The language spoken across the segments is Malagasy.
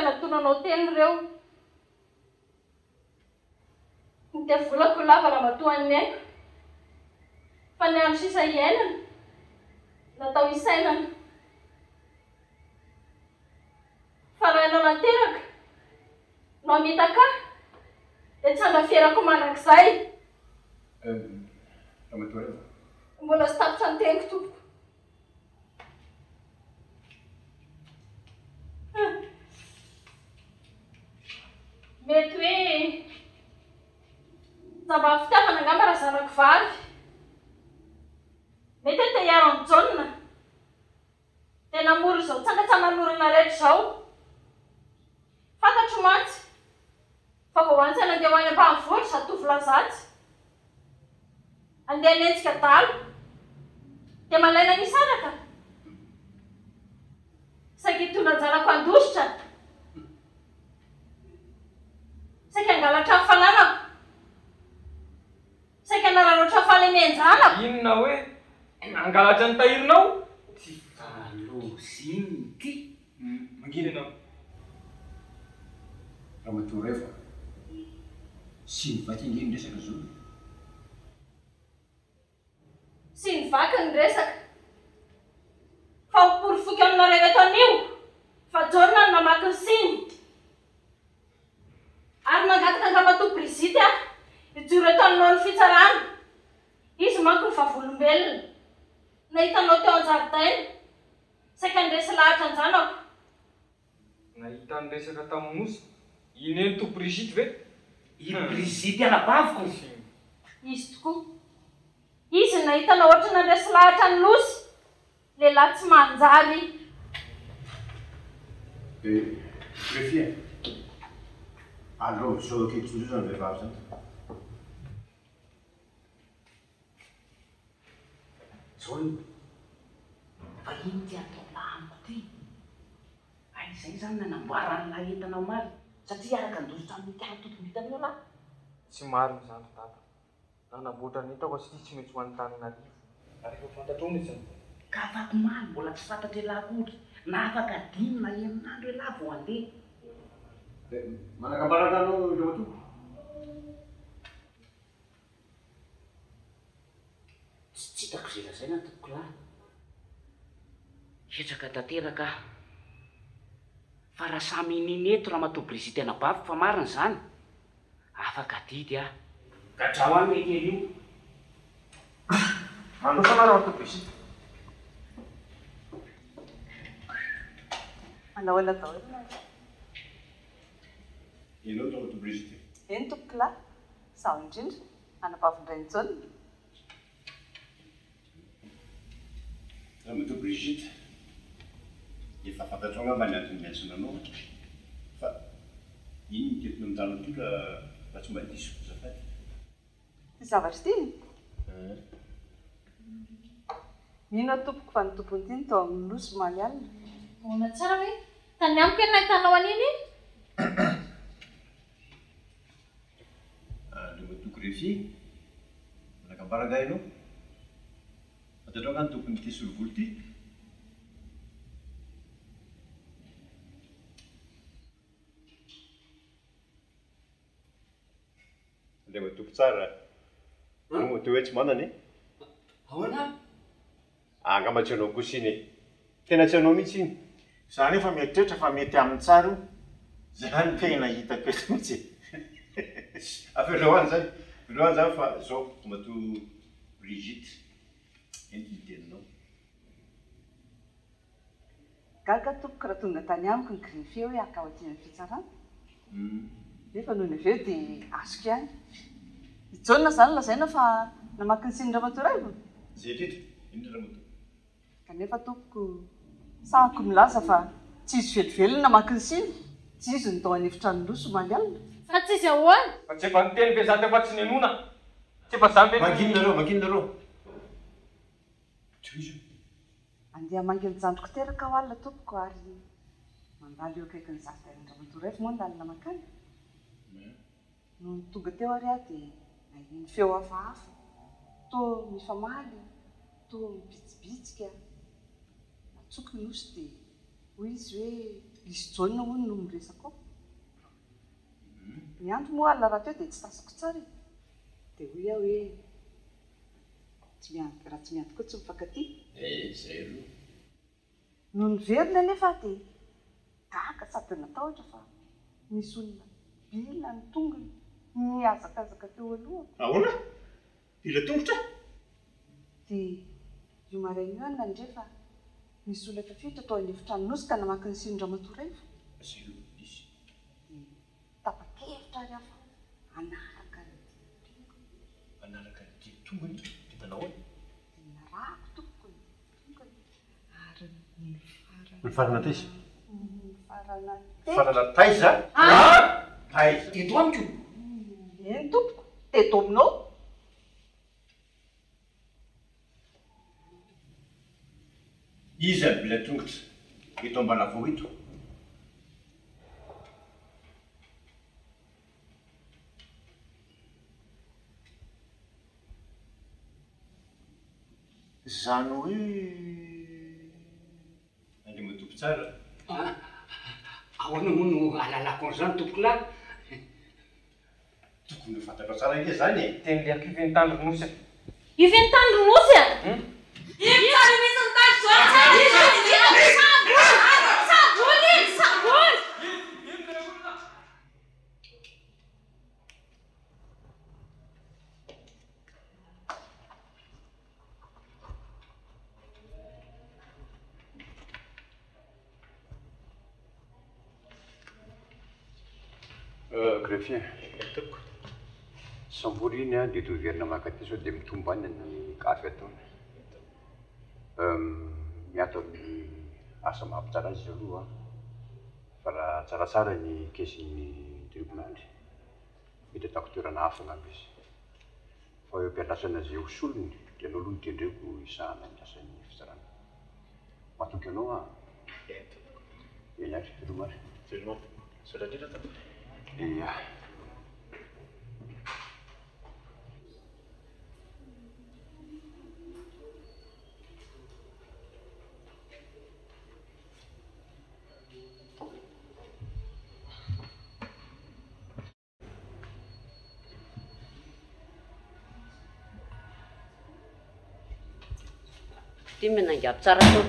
Natonanao teny ireo. Ny dia volako lava raha matohan'ny aiko. Fa ny andro sisa iainana, natao isainana. Fa raha ianao nateraka, no hamita ka, dia tsy hangaferako mandrakizay. Ramatoa, mbola sy tapitra ny teniko tompoko. Mety hoe zava fitiavana angamba raha zanako vavy. Mety hoe te hiaro amin'ny jaune. Tena moro izao tsangatsanganorana rehetra izao. Fantatro mantsy fa vao antsena andeha ho any ambanivohitra zatovy lazatsy. Andeha hanenjika dalo. Dia malaina ny saraka. Saika hitondra anjanako andositra. Saika angalatra ny fananako. Saika nararotra faly ny anjanako. Inona hoe angalatra ny tahirinao? Tsy valoziny ty. Mangina ianao. Ramatoa rehefa sy nivaky ingeny resaka zao. Sy nivaky ny resaka. Fa miporifoky aminareo eto anio. Fa jaune no namaky ny siny. Ary nangataka angamatoa Brigitte aho. Hijoro eto aminao ny fitsarana. Izy manko ny vavolombelona. Nahitanao teo an-jaridaina. Saika niresa lahatra anjanako. Nahita ny resaka tamin'ny nosy. Ineny to Brigitte ve? I Brigitte anabaviko. Izy tokoa. Izy nahitana ohatra nandresa lahatra ny nosy. Lehilahy tsy manjary. Greffier, aleo zao akehitriny zao zany vehivavy zany. Jaune, fa ino ty atao amiko ty? Izay zany nanamboaran'ilay entanao mary. Satria araka andositra amin'ny tiana totom-bitanao lahy. Tsy marina izany tata. Nanamboatra ny hitako satria tsy mety ho an'ny tananarivo. Ary efa fantatrao izany. Ka afaka maly mbola tsy fantatra elakotra. Na afaka dimy na enin'andro ela vao andeha. Manakabaraka anao Ramatoa? Tsy hitako izay lazaina tompoko lahy. Hitraka tanteraka. Fa raha samy ininy eto Ramatoa Brigitte anabaviko fa marina izany. Afaka didy aho. Ka drao any mety io. Mandosana Ramatoa Brigitte. Manao ela daholo ianao. Ianao Ramatoa Brigitte? Eny tompoko lahy. Zaho indrindra anabavin-dray ny jaune. Ramatoa Brigitte, efa fantatrao angamba ny antony miantsona anao. Fa ino ny ketona amin'ny tany toka raha tsy mba hisoko zafady? Ty zavatra ty? Mino tompoko fa ny tompony ty ny tao amin'ny nosy maly alina. Ona tsara hoe tany amiko iany nahitanao an'iny? Ramatoa Greffier, manakabaraka ianao. Fantatrao nga ny tompony ty solovolo ty? Ramatoa tsara. Mo teo hoe tsy manana e? Ahoana? Angamba tsy anao kosiny e. Tena tsy anao mihitsy iny. Izany efa mieritreritra fa mety amin'ny tsara io. Zany tena hitako eto mihitsy. Veloany zany. Veloany zany fa zao Ramatoa Brigitte. Eny ny teninao. Gaga tompoko raha tonga tany amiko ny greffier hoe haka ao aty amin'ny fitsarana. Nefa noho ny aveo dia azoko ihany. Ny jaune zany lazaina fa namaky ny siny Ramatoa Raivo. Zay indrindra. Indrindra Ramatoa. Kanefa tompoko sahako milaza fa tsy izy velively namaky ny siny. Tsy izy ny tao anefitra ny nosy maly alina. Fa tsy izy ahoana? Fa tsy efa niteny be zany efa tsy nenona. Tsy efa zany be. Manginonareo. Andeha manginy jandroko teraka ao alina tompoko ary mandalo eo akaikin'ny zaridain'ny Ramatoa Raivo moa ndalina makany. No tonga teo ary aho dia nahiny feo hafahafa. Toa mifamaly, toa mibitsibitsika. Natsoky ny nosy dia hoy izy hoe Misy jaune hono no miresaka ao. Ny andro moa alina raha teo dia tsy tasako tsara e. Dia hoy aho hoe raha tsy mianto koa tsy mifankatia. Zay aloha. No niverina nefa dia gaga sady natao ohatra fa misy olona bila ny tongony miazakazaka teo aloha. Ahoana? Bila tongotra? Dia io maraina io any nandrefa misy olona tafiditra tao an'efitrano nosy ka namaky ny Sindramatorevo. Zay aloha isy. Dia tapa-kevitra ary aho fa Anaraka ny tongony hitanao hoe? Dia narako tompoko ny tongony ary Ny farana taiza? farana taiza? Taiza. Teto amiko. Eny tompoko, teto aminao. Iza ny bila tongotra eto ambana vao eto? Zany hoe andremo tompo tsara. Ahoana moa no alalako an'izany tompoko lahy? Tokony ho fantatra tsara ilay zany e. Teny le akivy ny tany ronosy. Ivy ny tany ronosy a? Ivy tsara misy ny tany Sabony! Greffier, sambory iny a dia toverina makaty sao dia mitombo any ny kafy ataony. Miato amin'ny asa mampitsara azy aloha fa raha tsaratsara ny kesin'ny tribonaly mety ataoko toerana hafa angamba izy. Fa eo ampialasana izay hosolony dia anao aloha ny tendreko isahana ny asan'ny fitsarana. Matoky anao a? Eny ary, Romary. Saladritra ta. Ia. Ty menangap tsara to.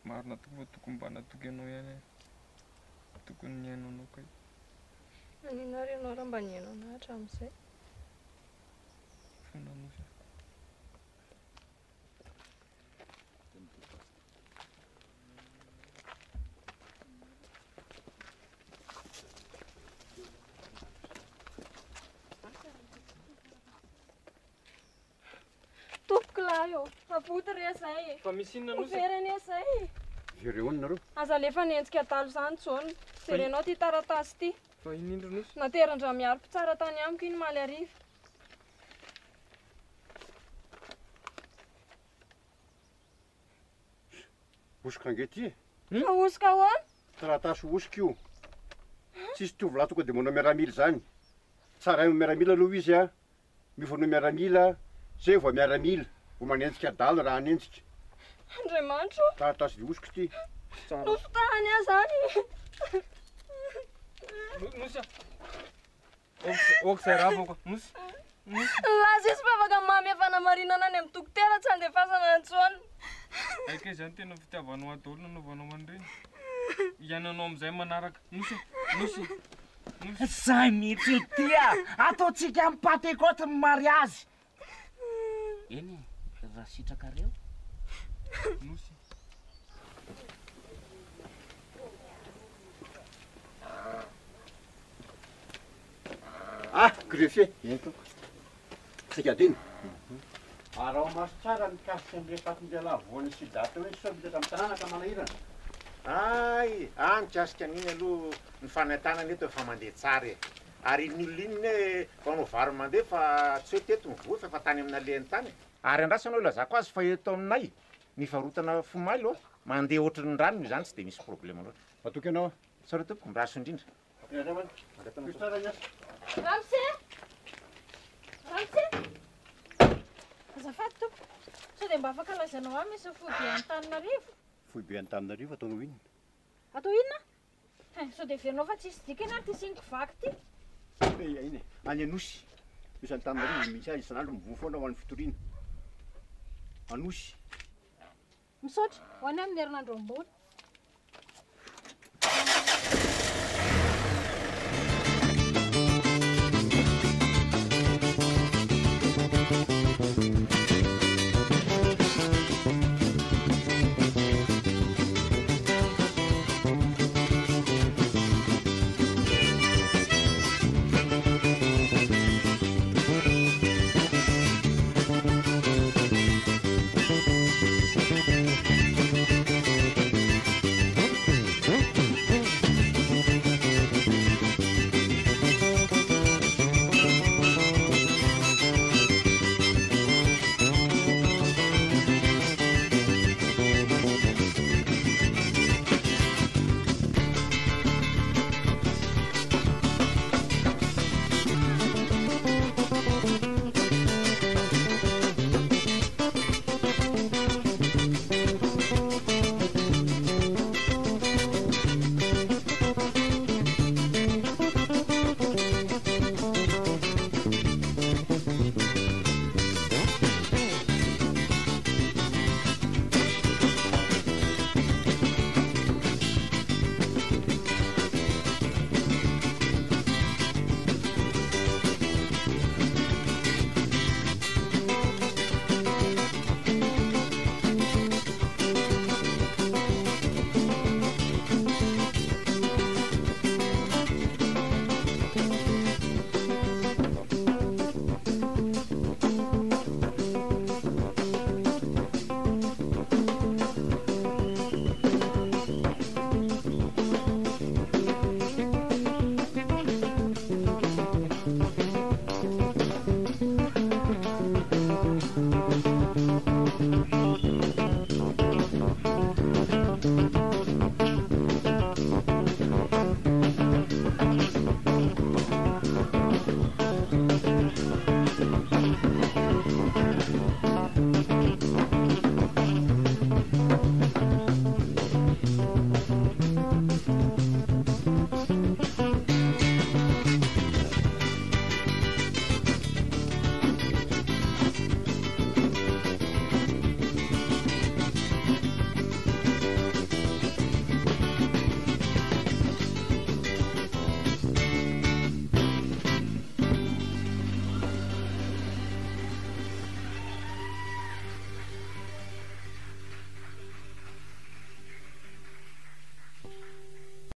Marina tokony mba natoky anao ihany tokony ny hainao kay. Anina ary ianao raha mba ny hainao na hatramin'izay. Fona nosy. Tompoko lahy eo, apoty resay. Fa misy inona nosy? Overany esay. Very nareo? Aza alefa nentsika talo zany tsony. Jerenao ty taratasy ty. Fa inindro nosy? Naterandra miaro pitsara tany amiko iny maly ariva. Osika angety? Fa osika ahoana? Taratasy osika io. Tsisy tovolahy tonga dia manao miaramila zany. Tsara io miaramila aloha izy a. Mifanao miaramila, zay vao miaramila, vao manenjika adalo raha anenjika. Andriamanitro. Taratasy di osika ty. Nofotahany aho zany. Nosy. Okizay raha koa. Nosy. Laza izy fa afaka mamy fanamarinana any amin'ny dokotera tsy andefasana antsony. Aika izany tena fitiavanao adaolo nanaovanao mandreny. Iananao amin'izay manaraka. Nosy. Zay mihitsy tia! Ataontsika amin'ny paty kotra ny mariazy. eny raha sitrakareo Nosy. Greffier eto sikadiny arao maso tsara mikasika am'rehefatin'le voany sy data hoe soditra amin'ny tanàna ka manahirana. Ay, mikasika an'iny aloha ny fanentanana eto efa mandeha tsara ary ny olona iny ne fanao vary mandeha fa tsy hoe teto mivoa fa tany amina lehany tany. Ary andrasana hoe lazako azy fa eto aminay ny varotana fomaly mandeha ohatran'ny rano izany tsy dia misy problème loatra. Matoky ianao Sara tompoko miraso indrindra. Ramse! Azafady tompo. Sao dia mba afaka lazainao ahy misy foibe Antananarivo? Foibe Antananarivo ataonao inona? Atao inona? Sao dia verinao fa tsisy dikany ary ty siniko vaky ty. Iny any Anosy. Misy Antananarivo misy azy isan'andro mivoha foana ho an'ny fitoriana. Anosy. Misaotra, ho any amin'ny herinandro ambony.